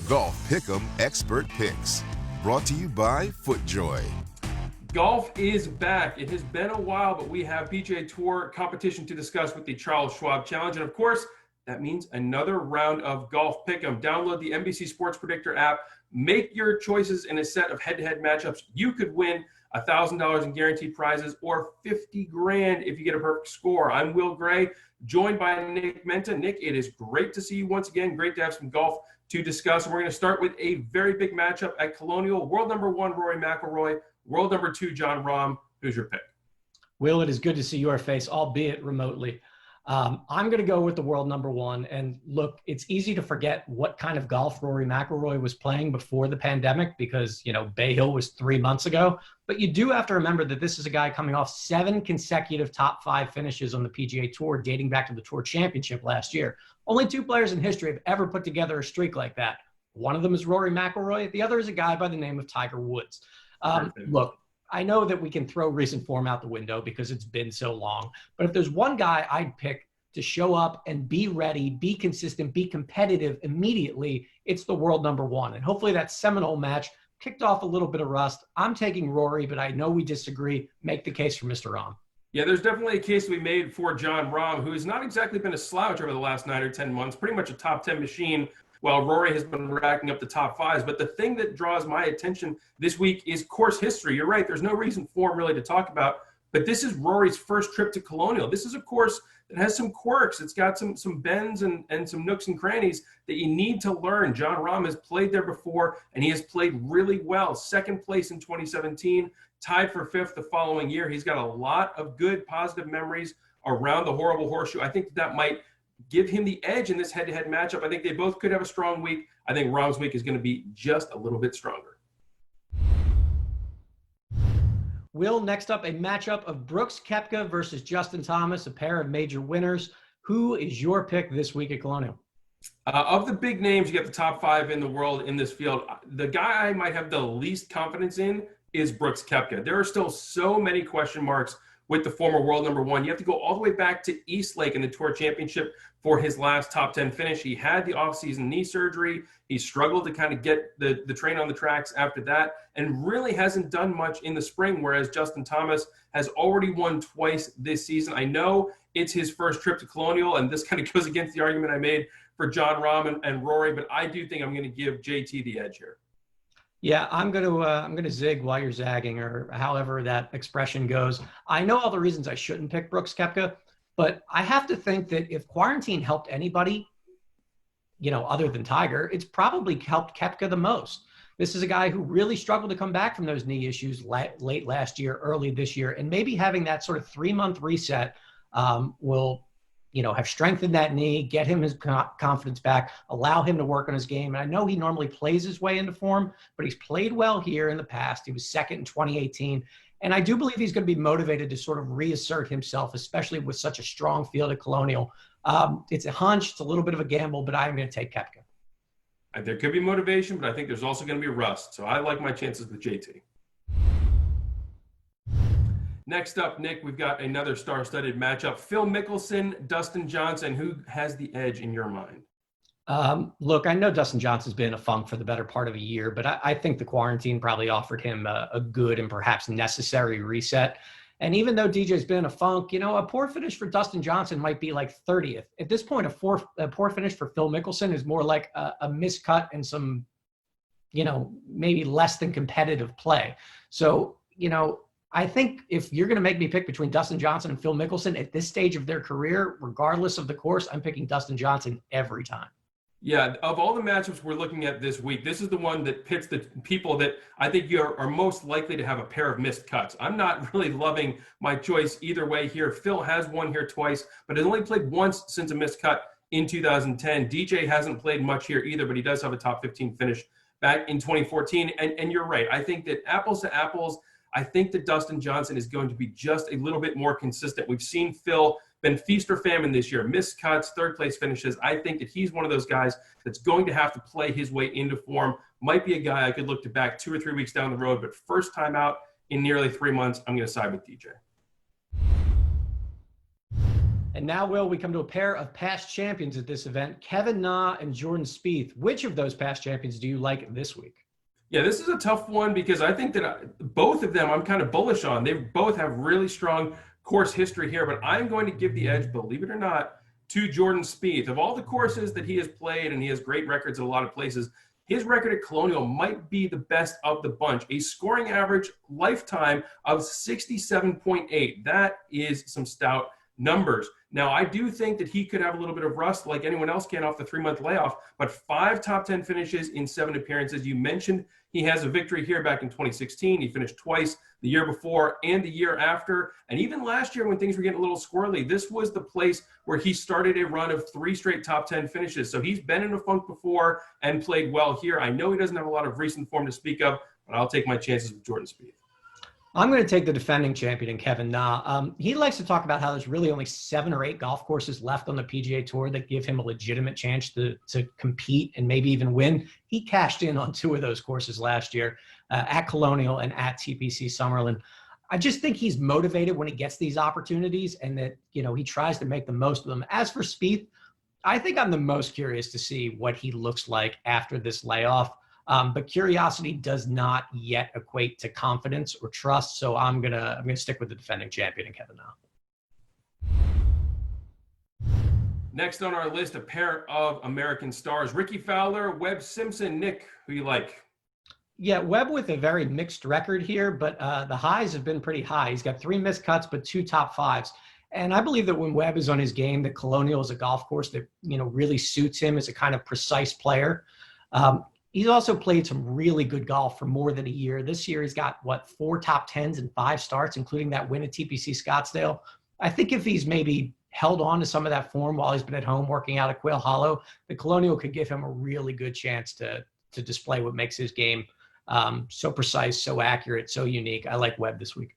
Golf Pick'em Expert Picks. Brought to you by FootJoy. Golf is back. It has been a while, but we have PGA Tour competition to discuss with the Charles Schwab Challenge. And of course, that means another round of Golf Pick'em. Download the NBC Sports Predictor app. Make your choices in a set of head-to-head matchups. You could win $1,000 in guaranteed prizes or $50,000 if you get a perfect score. I'm Will Gray, joined by Nick Menta. Nick, it is great to see you once again. Great to have some golf to discuss. We're going to start with a very big matchup at Colonial. World number 1, Rory McIlroy. World number 2, Jon Rahm. Who's your pick? Will, it is good to see your face, albeit remotely. I'm going to go with the world number 1. And look, it's easy to forget what kind of golf Rory McIlroy was playing before the pandemic because, Bay Hill was 3 months ago. But you do have to remember that this is a guy coming off 7 consecutive top 5 finishes on the PGA Tour, dating back to the Tour Championship last year. Only 2 players in history have ever put together a streak like that. One of them is Rory McIlroy. The other is a guy by the name of Tiger Woods. Look, I know that we can throw recent form out the window because it's been so long, but if there's one guy I'd pick to show up and be ready, be consistent, be competitive immediately, it's the world number 1. And hopefully that Seminole match kicked off a little bit of rust. I'm taking Rory, but I know we disagree. Make the case for Mr. Rahm. Yeah, there's definitely a case to be made for Jon Rahm, who has not exactly been a slouch over the last 9 or 10 months, pretty much a top 10 machine, while Rory has been racking up the top 5s. But the thing that draws my attention this week is course history. You're right, there's no recent form really to talk about, but this is Rory's first trip to Colonial. This is a course that has some quirks. It's got some bends and some nooks and crannies that you need to learn. Jon Rahm has played there before, and he has played really well. 2nd place in 2017, tied for 5th the following year. He's got a lot of good, positive memories around the horrible horseshoe. I think that might give him the edge in this head-to-head matchup. I think they both could have a strong week. I think Rahm's week is going to be just a little bit stronger. Will, next up, a matchup of Brooks Koepka versus Justin Thomas, a pair of major winners. Who is your pick this week at Colonial? Of the big names, you get the top 5 in the world in this field. The guy I might have the least confidence in is Brooks Koepka. There are still so many question marks with the former world number 1. You have to go all the way back to Eastlake in the Tour Championship for his last top 10 finish. He had the offseason knee surgery. He struggled to kind of get the train on the tracks after that and really hasn't done much in the spring, whereas Justin Thomas has already won twice this season. I know it's his first trip to Colonial, and this kind of goes against the argument I made for Jon Rahm and Rory, but I do think I'm going to give JT the edge here. Yeah, I'm gonna zig while you're zagging, or however that expression goes. I know all the reasons I shouldn't pick Brooks Koepka, but I have to think that if quarantine helped anybody, other than Tiger, it's probably helped Koepka the most. This is a guy who really struggled to come back from those knee issues late last year, early this year, and maybe having that sort of 3-month reset will have strengthened that knee, get him his confidence back, allow him to work on his game. And I know he normally plays his way into form, but he's played well here in the past. He was 2nd in 2018. And I do believe he's going to be motivated to sort of reassert himself, especially with such a strong field at Colonial. It's a hunch. It's a little bit of a gamble, but I'm going to take Koepka. There could be motivation, but I think there's also going to be rust. So I like my chances with JT. Next up, Nick, we've got another star-studded matchup. Phil Mickelson, Dustin Johnson. Who has the edge in your mind? Look, I know Dustin Johnson's been in a funk for the better part of a year, but I think the quarantine probably offered him a good and perhaps necessary reset. And even though DJ's been in a funk, a poor finish for Dustin Johnson might be like 30th. At this point, a poor finish for Phil Mickelson is more like a miscut and some, maybe less than competitive play. So, I think if you're going to make me pick between Dustin Johnson and Phil Mickelson at this stage of their career, regardless of the course, I'm picking Dustin Johnson every time. Yeah, of all the matchups we're looking at this week, this is the one that pits the people that I think are most likely to have a pair of missed cuts. I'm not really loving my choice either way here. Phil has won here twice, but has only played once since a missed cut in 2010. DJ hasn't played much here either, but he does have a top 15 finish back in 2014. And you're right. I think that apples to apples, I think that Dustin Johnson is going to be just a little bit more consistent. We've seen Phil been feast or famine this year, missed cuts, 3rd place finishes. I think that he's one of those guys that's going to have to play his way into form. Might be a guy I could look to back 2 or 3 weeks down the road, but first time out in nearly 3 months, I'm going to side with DJ. And now, Will, we come to a pair of past champions at this event, Kevin Na and Jordan Spieth. Which of those past champions do you like this week? Yeah, this is a tough one because I think that both of them I'm kind of bullish on. They both have really strong course history here, but I'm going to give the edge, believe it or not, to Jordan Spieth. Of all the courses that he has played, and he has great records in a lot of places, his record at Colonial might be the best of the bunch. A scoring average lifetime of 67.8. That is some stout numbers. Now, I do think that he could have a little bit of rust like anyone else can off the 3-month layoff, but 5 top 10 finishes in 7 appearances. You mentioned he has a victory here back in 2016. He finished twice the year before and the year after. And even last year when things were getting a little squirrely, this was the place where he started a run of 3 straight top 10 finishes. So he's been in a funk before and played well here. I know he doesn't have a lot of recent form to speak of, but I'll take my chances with Jordan Spieth. I'm going to take the defending champion, Kevin Na. He likes to talk about how there's really only 7 or 8 golf courses left on the PGA Tour that give him a legitimate chance to compete and maybe even win. He cashed in on 2 of those courses last year, at Colonial and at TPC Summerlin. I just think he's motivated when he gets these opportunities and that, he tries to make the most of them. As for Spieth, I think I'm the most curious to see what he looks like after this layoff. But curiosity does not yet equate to confidence or trust. So I'm gonna stick with the defending champion, Kevin Na. Next on our list, a pair of American stars, Rickie Fowler, Webb Simpson. Nick, who you like? Yeah, Webb with a very mixed record here, but the highs have been pretty high. He's got 3 missed cuts, but 2 top 5s. And I believe that when Webb is on his game, that Colonial is a golf course that, really suits him as a kind of precise player. He's also played some really good golf for more than a year. This year, he's got, 4 top 10s and 5 starts, including that win at TPC Scottsdale. I think if he's maybe held on to some of that form while he's been at home working out at Quail Hollow, the Colonial could give him a really good chance to display what makes his game so precise, so accurate, so unique. I like Webb this week.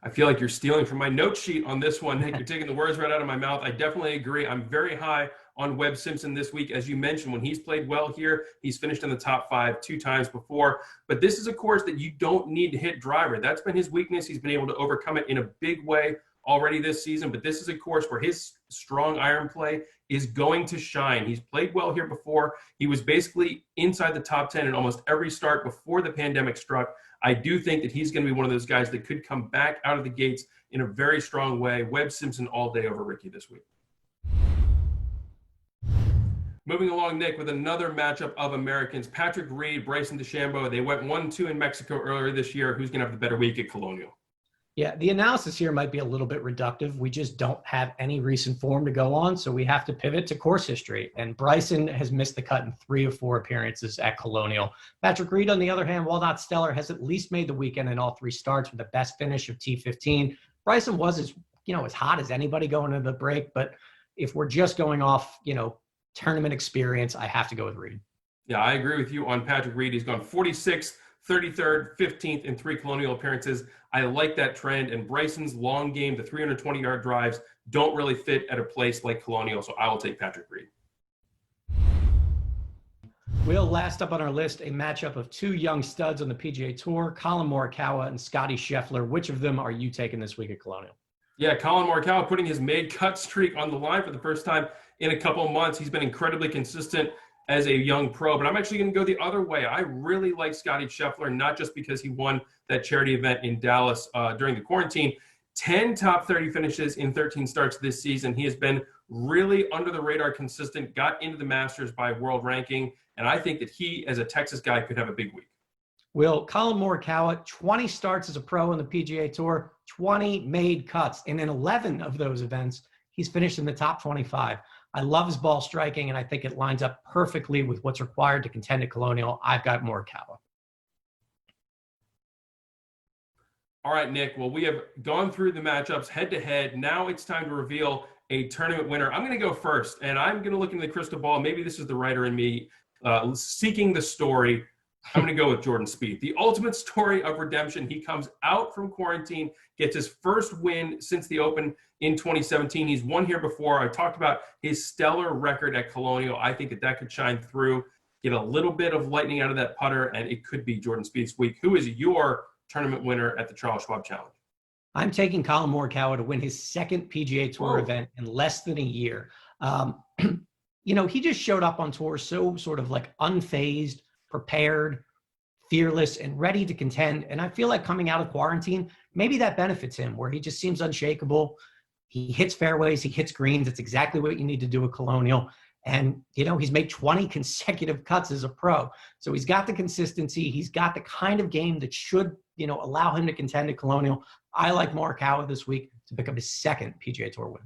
I feel like you're stealing from my note sheet on this one, Nick. You're taking the words right out of my mouth. I definitely agree. I'm very high on Webb Simpson this week. As you mentioned, when he's played well here, he's finished in the top 5 2 times before. But this is a course that you don't need to hit driver. That's been his weakness. He's been able to overcome it in a big way already this season. But this is a course where his strong iron play is going to shine. He's played well here before. He was basically inside the top 10 in almost every start before the pandemic struck. I do think that he's going to be one of those guys that could come back out of the gates in a very strong way. Webb Simpson all day over Rickie this week. Moving along, Nick, with another matchup of Americans, Patrick Reed, Bryson DeChambeau. They went 1-2 in Mexico earlier this year. Who's going to have the better week at Colonial? Yeah, the analysis here might be a little bit reductive. We just don't have any recent form to go on, so we have to pivot to course history. And Bryson has missed the cut in 3 of 4 appearances at Colonial. Patrick Reed, on the other hand, while not stellar, has at least made the weekend in all 3 starts with the best finish of T15. Bryson was as hot as anybody going into the break, but if we're just going off, tournament experience, I have to go with Reed. Yeah, I agree with you on Patrick Reed. He's gone 46th, 33rd, 15th in 3 Colonial appearances. I like that trend. And Bryson's long game, the 320-yard drives, don't really fit at a place like Colonial, so I will take Patrick Reed. Will, last up on our list, a matchup of 2 young studs on the PGA Tour, Colin Morikawa and Scotty Schaeffler. Which of them are you taking this week at Colonial? Yeah, Colin Morikawa putting his made cut streak on the line for the first time in a couple of months. He's been incredibly consistent as a young pro, but I'm actually going to go the other way. I really like Scotty Schaeffler, not just because he won that charity event in Dallas during the quarantine. 10 top 30 finishes in 13 starts this season. He has been really under the radar consistent, got into the Masters by world ranking, and I think that he, as a Texas guy, could have a big week. Will, Colin Morikawa, 20 starts as a pro on the PGA Tour, 20 made cuts, and in 11 of those events, he's finished in the top 25. I love his ball striking, and I think it lines up perfectly with what's required to contend at Colonial. I've got Morikawa. All right, Nick. Well, we have gone through the matchups head-to-head. Now it's time to reveal a tournament winner. I'm going to go first, and I'm going to look into the crystal ball. Maybe this is the writer in me seeking the story. I'm going to go with Jordan Spieth. The ultimate story of redemption. He comes out from quarantine, gets his first win since the Open in 2017. He's won here before. I talked about his stellar record at Colonial. I think that could shine through, get a little bit of lightning out of that putter, and it could be Jordan Spieth's week. Who is your tournament winner at the Charles Schwab Challenge? I'm taking Colin Morikawa to win his second PGA Tour Whoa. event in less than a year. He just showed up on tour so sort of like unfazed, prepared, fearless, and ready to contend. And I feel like coming out of quarantine, maybe that benefits him, where he just seems unshakable. He hits fairways, he hits greens. It's exactly what you need to do at Colonial. And, he's made 20 consecutive cuts as a pro. So he's got the consistency. He's got the kind of game that should, allow him to contend at Colonial. I like Morikawa this week to pick up his second PGA Tour win.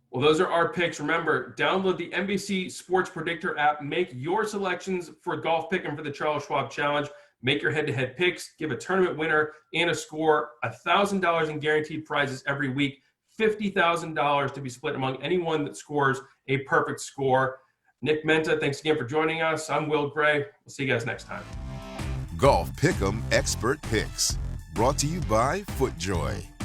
Well, those are our picks. Remember, download the NBC Sports Predictor app. Make your selections for golf pick'em for the Charles Schwab Challenge. Make your head-to-head picks. Give a tournament winner and a score $1,000 in guaranteed prizes every week. $50,000 to be split among anyone that scores a perfect score. Nick Menta, thanks again for joining us. I'm Will Gray. We'll see you guys next time. Golf Pick'em Expert Picks. Brought to you by FootJoy.